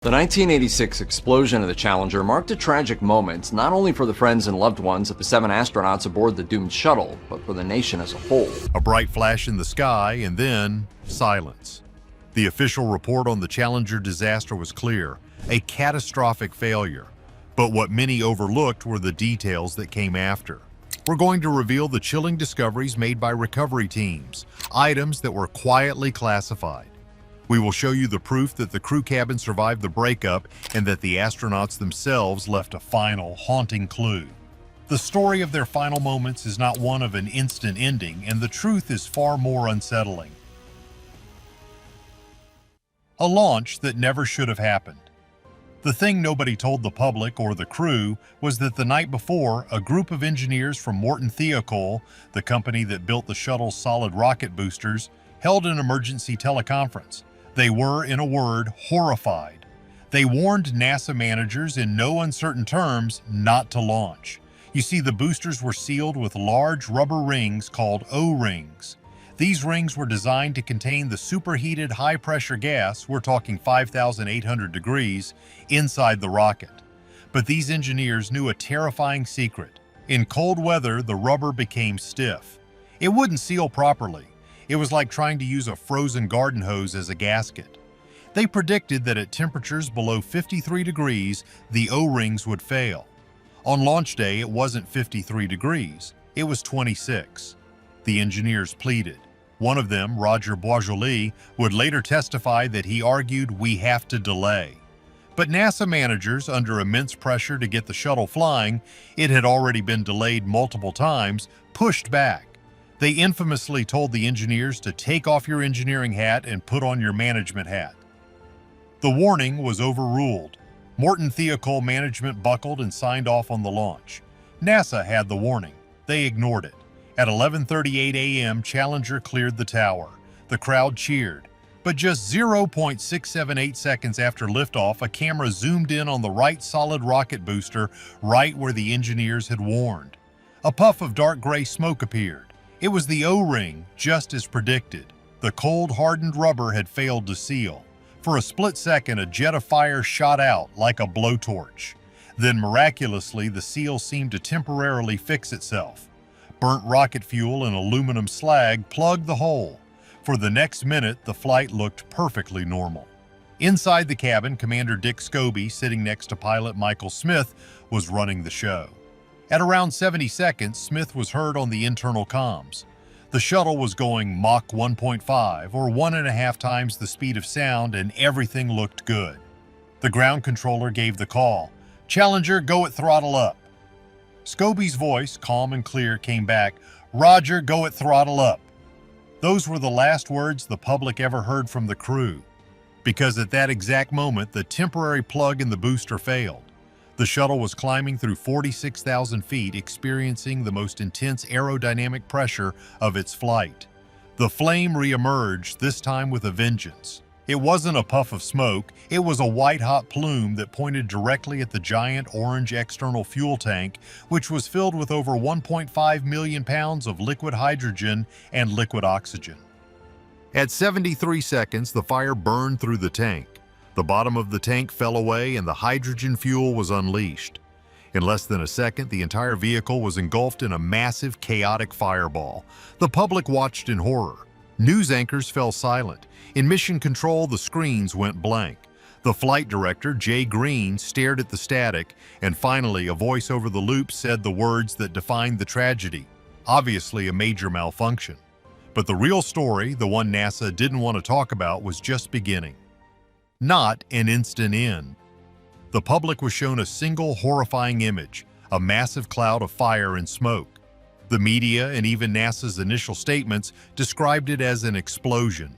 The 1986 explosion of the Challenger marked a tragic moment, not only for the friends and loved ones of the 7 astronauts aboard the doomed shuttle, but for the nation as a whole. A bright flash in the sky, and then silence. The official report on the Challenger disaster was clear: a catastrophic failure. But what many overlooked were the details that came after. We're going to reveal the chilling discoveries made by recovery teams, items that were quietly classified. We will show you the proof that the crew cabin survived the breakup and that the astronauts themselves left a final, haunting clue. The story of their final moments is not one of an instant ending, and the truth is far more unsettling. A launch that never should have happened. The thing nobody told the public or the crew was that the night before, a group of engineers from Morton Thiokol, the company that built the shuttle's solid rocket boosters, held an emergency teleconference. They were, in a word, horrified. They warned NASA managers in no uncertain terms not to launch. You see, the boosters were sealed with large rubber rings called O-rings. These rings were designed to contain the superheated high-pressure gas, we're talking 5,800 degrees, inside the rocket. But these engineers knew a terrifying secret. In cold weather, the rubber became stiff. It wouldn't seal properly. It was like trying to use a frozen garden hose as a gasket. They predicted that at temperatures below 53 degrees, the O-rings would fail. On launch day, it wasn't 53 degrees, it was 26. The engineers pleaded. One of them, Roger Boisjoli, would later testify that he argued, "We have to delay." But NASA managers, under immense pressure to get the shuttle flying, it had already been delayed multiple times, pushed back. They infamously told the engineers to take off your engineering hat and put on your management hat. The warning was overruled. Morton Thiokol management buckled and signed off on the launch. NASA had the warning. They ignored it. At 11:38 a.m., Challenger cleared the tower. The crowd cheered. But just 0.678 seconds after liftoff, a camera zoomed in on the right solid rocket booster, right where the engineers had warned. A puff of dark gray smoke appeared. It was the O-ring, just as predicted. The cold, hardened rubber had failed to seal. For a split second, a jet of fire shot out like a blowtorch. Then, miraculously, the seal seemed to temporarily fix itself. Burnt rocket fuel and aluminum slag plugged the hole. For the next minute, the flight looked perfectly normal. Inside the cabin, Commander Dick Scobie, sitting next to pilot Michael Smith, was running the show. At around 70 seconds, Smith was heard on the internal comms. The shuttle was going Mach 1.5, or 1.5 times the speed of sound, and everything looked good. The ground controller gave the call, "Challenger, go at throttle up." Scobie's voice, calm and clear, came back, "Roger, go at throttle up." Those were the last words the public ever heard from the crew, because at that exact moment, the temporary plug in the booster failed. The shuttle was climbing through 46,000 feet, experiencing the most intense aerodynamic pressure of its flight. The flame re-emerged, this time with a vengeance. It wasn't a puff of smoke, it was a white-hot plume that pointed directly at the giant orange external fuel tank, which was filled with over 1.5 million pounds of liquid hydrogen and liquid oxygen. At 73 seconds, the fire burned through the tank. The bottom of the tank fell away and the hydrogen fuel was unleashed. In less than a second, the entire vehicle was engulfed in a massive, chaotic fireball. The public watched in horror. News anchors fell silent. In mission control, the screens went blank. The flight director, Jay Green, stared at the static, and finally, a voice over the loop said the words that defined the tragedy. Obviously, a major malfunction. But the real story, the one NASA didn't want to talk about, was just beginning. Not an instant in. The public was shown a single horrifying image, a massive cloud of fire and smoke. The media and even NASA's initial statements described it as an explosion.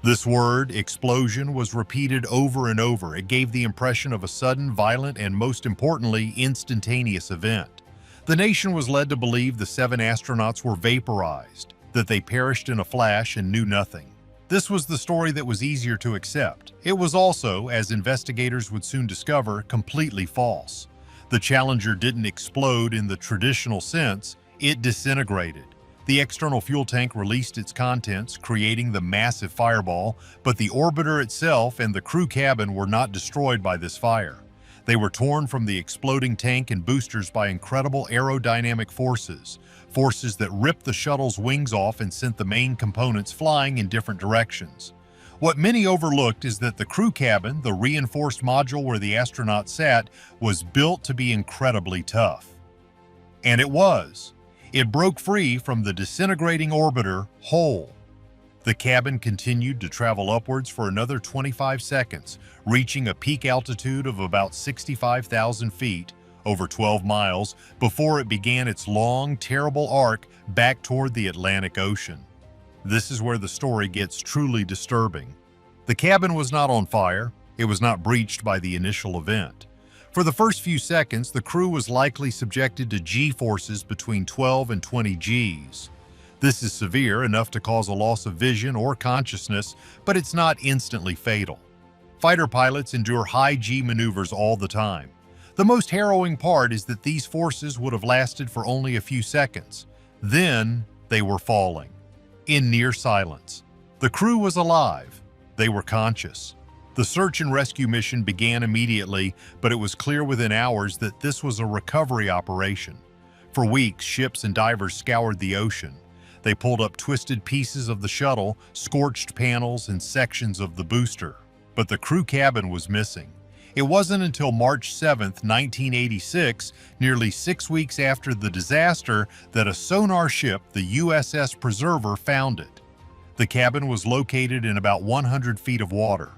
This word, explosion, was repeated over and over. It gave the impression of a sudden, violent, and most importantly, instantaneous event. The nation was led to believe the 7 astronauts were vaporized, that they perished in a flash and knew nothing. This was the story that was easier to accept. It was also, as investigators would soon discover, completely false. The Challenger didn't explode in the traditional sense, it disintegrated. The external fuel tank released its contents, creating the massive fireball, but the orbiter itself and the crew cabin were not destroyed by this fire. They were torn from the exploding tank and boosters by incredible aerodynamic forces, forces that ripped the shuttle's wings off and sent the main components flying in different directions. What many overlooked is that the crew cabin, the reinforced module where the astronauts sat, was built to be incredibly tough. And it was. It broke free from the disintegrating orbiter whole. The cabin continued to travel upwards for another 25 seconds, reaching a peak altitude of about 65,000 feet, over 12 miles, before it began its long, terrible arc back toward the Atlantic Ocean. This is where the story gets truly disturbing. The cabin was not on fire. It was not breached by the initial event. For the first few seconds, the crew was likely subjected to G-forces between 12 and 20 Gs. This is severe, enough to cause a loss of vision or consciousness, but it's not instantly fatal. Fighter pilots endure high G maneuvers all the time. The most harrowing part is that these forces would have lasted for only a few seconds. Then they were falling, in near silence. The crew was alive. They were conscious. The search and rescue mission began immediately, but it was clear within hours that this was a recovery operation. For weeks, ships and divers scoured the ocean. They pulled up twisted pieces of the shuttle, scorched panels, and sections of the booster. But the crew cabin was missing. It wasn't until March 7, 1986, nearly 6 weeks after the disaster, that a sonar ship, the USS Preserver, found it. The cabin was located in about 100 feet of water.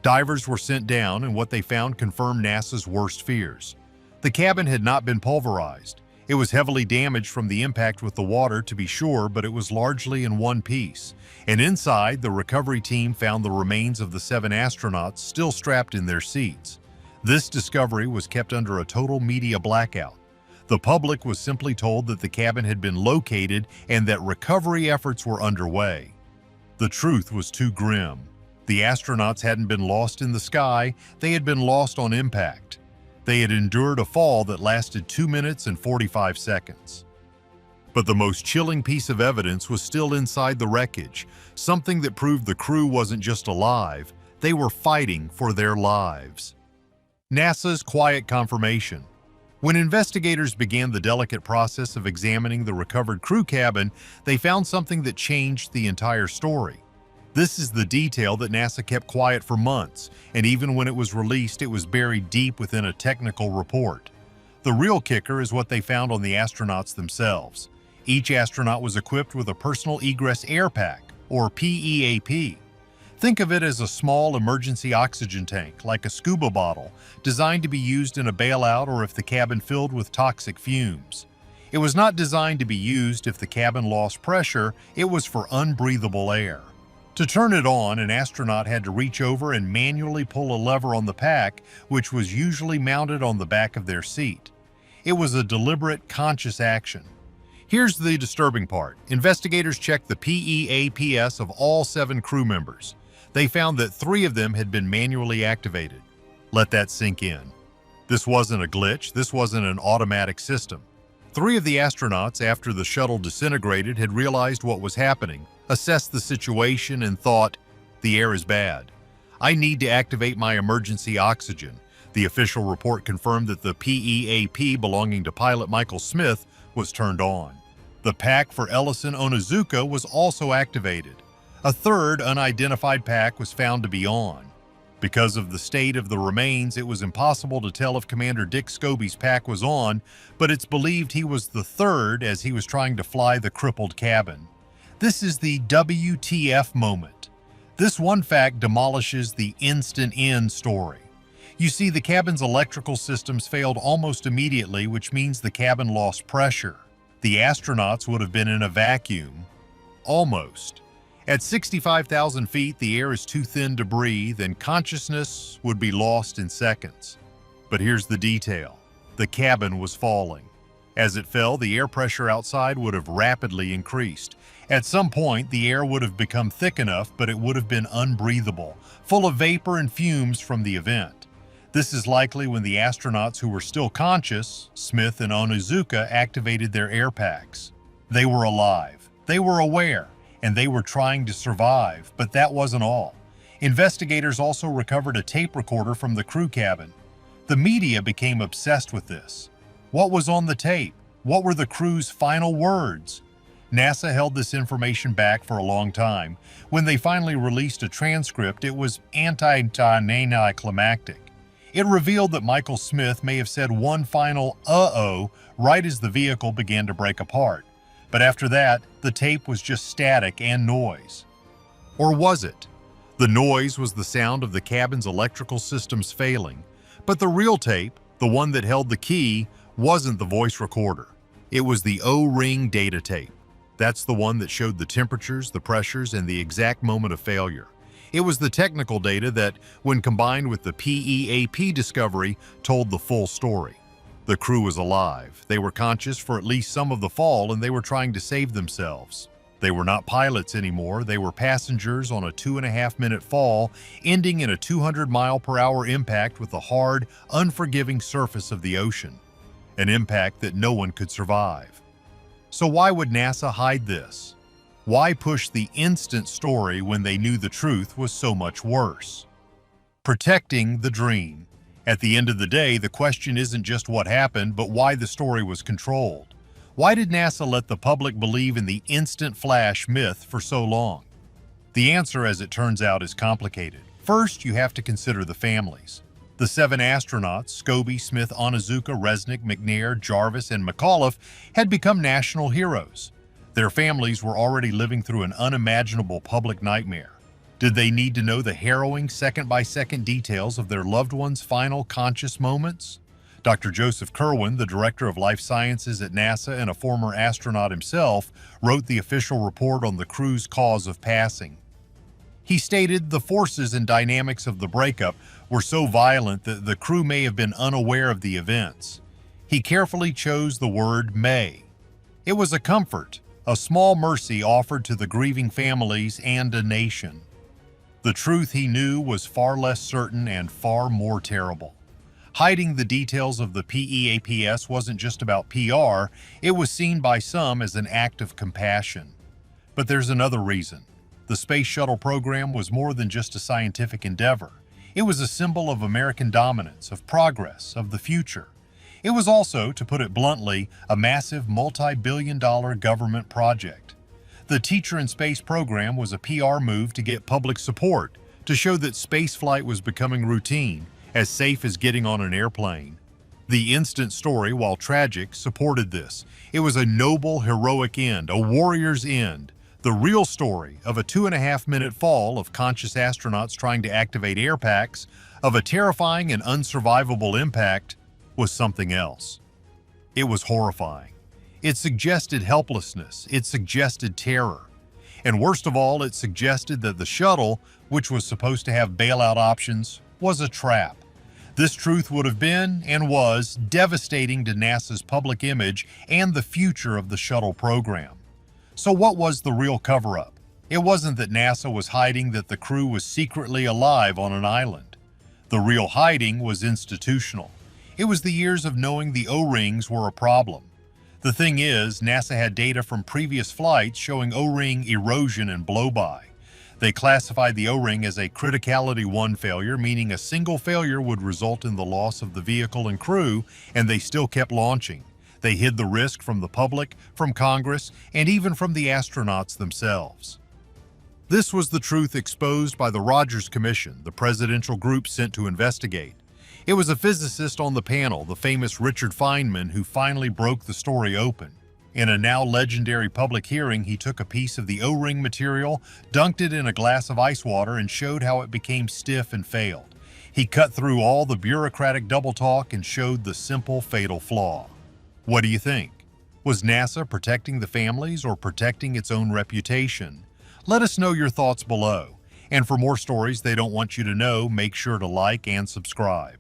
Divers were sent down, and what they found confirmed NASA's worst fears. The cabin had not been pulverized. It was heavily damaged from the impact with the water, to be sure, but it was largely in one piece. And inside, the recovery team found the remains of the 7 astronauts still strapped in their seats. This discovery was kept under a total media blackout. The public was simply told that the cabin had been located and that recovery efforts were underway. The truth was too grim. The astronauts hadn't been lost in the sky, they had been lost on impact. They had endured a fall that lasted 2 minutes and 45 seconds. But the most chilling piece of evidence was still inside the wreckage, something that proved the crew wasn't just alive, they were fighting for their lives. NASA's quiet confirmation. When investigators began the delicate process of examining the recovered crew cabin, they found something that changed the entire story. This is the detail that NASA kept quiet for months, and even when it was released, it was buried deep within a technical report. The real kicker is what they found on the astronauts themselves. Each astronaut was equipped with a personal egress air pack, or PEAP. Think of it as a small emergency oxygen tank, like a scuba bottle, designed to be used in a bailout or if the cabin filled with toxic fumes. It was not designed to be used if the cabin lost pressure, it was for unbreathable air. To turn it on, an astronaut had to reach over and manually pull a lever on the pack, which was usually mounted on the back of their seat. It was a deliberate, conscious action. Here's the disturbing part. Investigators checked the PEAPs of all 7 crew members. They found that 3 of them had been manually activated. Let that sink in. This wasn't a glitch, this wasn't an automatic system. 3 of the astronauts, after the shuttle disintegrated, had realized what was happening, assessed the situation, and thought, the air is bad. I need to activate my emergency oxygen. The official report confirmed that the PEAP belonging to pilot Michael Smith was turned on. The pack for Ellison Onizuka was also activated. A third unidentified pack was found to be on. Because of the state of the remains, it was impossible to tell if Commander Dick Scobie's pack was on, but it's believed he was the third as he was trying to fly the crippled cabin. This is the WTF moment. This one fact demolishes the instant end story. You see, the cabin's electrical systems failed almost immediately, which means the cabin lost pressure. The astronauts would have been in a vacuum. Almost. At 65,000 feet, the air is too thin to breathe, and consciousness would be lost in seconds. But here's the detail. The cabin was falling. As it fell, the air pressure outside would have rapidly increased. At some point, the air would have become thick enough, but it would have been unbreathable, full of vapor and fumes from the event. This is likely when the astronauts who were still conscious, Smith and Onizuka, activated their air packs. They were alive. They were aware, and they were trying to survive, but that wasn't all. Investigators also recovered a tape recorder from the crew cabin. The media became obsessed with this. What was on the tape? What were the crew's final words? NASA held this information back for a long time. When they finally released a transcript, it was anticlimactic. It revealed that Michael Smith may have said one final "uh-oh" right as the vehicle began to break apart. But after that, the tape was just static and noise. Or was it? The noise was the sound of the cabin's electrical systems failing. But the real tape, the one that held the key, wasn't the voice recorder. It was the O-ring data tape. That's the one that showed the temperatures, the pressures, and the exact moment of failure. It was the technical data that, when combined with the PEAP discovery, told the full story. The crew was alive. They were conscious for at least some of the fall, and they were trying to save themselves. They were not pilots anymore. They were passengers on a 2.5-minute fall, ending in a 200-mile-per-hour impact with the hard, unforgiving surface of the ocean. An impact that no one could survive. So why would NASA hide this? Why push the instant story when they knew the truth was so much worse? Protecting the dream. At the end of the day, the question isn't just what happened, but why the story was controlled. Why did NASA let the public believe in the instant flash myth for so long? The answer, as it turns out, is complicated. First, you have to consider the families. The 7 astronauts, Scobie, Smith, Onizuka, Resnick, McNair, Jarvis, and McAuliffe, had become national heroes. Their families were already living through an unimaginable public nightmare. Did they need to know the harrowing second-by-second details of their loved ones' final conscious moments? Dr. Joseph Kerwin, the director of life sciences at NASA and a former astronaut himself, wrote the official report on the crew's cause of passing. He stated the forces and dynamics of the breakup were so violent that the crew may have been unaware of the events. He carefully chose the word may. It was a comfort, a small mercy offered to the grieving families and a nation. The truth, he knew, was far less certain and far more terrible. Hiding the details of the PEAPS wasn't just about PR, it was seen by some as an act of compassion. But there's another reason. The Space Shuttle program was more than just a scientific endeavor. It was a symbol of American dominance, of progress, of the future. It was also, to put it bluntly, a massive multi-billion-dollar government project. The Teacher in Space program was a PR move to get public support, to show that spaceflight was becoming routine, as safe as getting on an airplane. The instant story, while tragic, supported this. It was a noble, heroic end, a warrior's end. The real story of a 2.5-minute fall of conscious astronauts trying to activate air packs, of a terrifying and unsurvivable impact, was something else. It was horrifying. It suggested helplessness. It suggested terror. And worst of all, it suggested that the shuttle, which was supposed to have bailout options, was a trap. This truth would have been, and was, devastating to NASA's public image and the future of the shuttle program. So what was the real cover-up? It wasn't that NASA was hiding that the crew was secretly alive on an island. The real hiding was institutional. It was the years of knowing the O-rings were a problem. The thing is, NASA had data from previous flights showing O-ring erosion and blow-by. They classified the O-ring as a criticality 1 failure, meaning a single failure would result in the loss of the vehicle and crew, and they still kept launching. They hid the risk from the public, from Congress, and even from the astronauts themselves. This was the truth exposed by the Rogers Commission, the presidential group sent to investigate. It was a physicist on the panel, the famous Richard Feynman, who finally broke the story open. In a now legendary public hearing, he took a piece of the O-ring material, dunked it in a glass of ice water, and showed how it became stiff and failed. He cut through all the bureaucratic double talk and showed the simple, fatal flaw. What do you think? Was NASA protecting the families or protecting its own reputation? Let us know your thoughts below. And for more stories they don't want you to know, make sure to like and subscribe.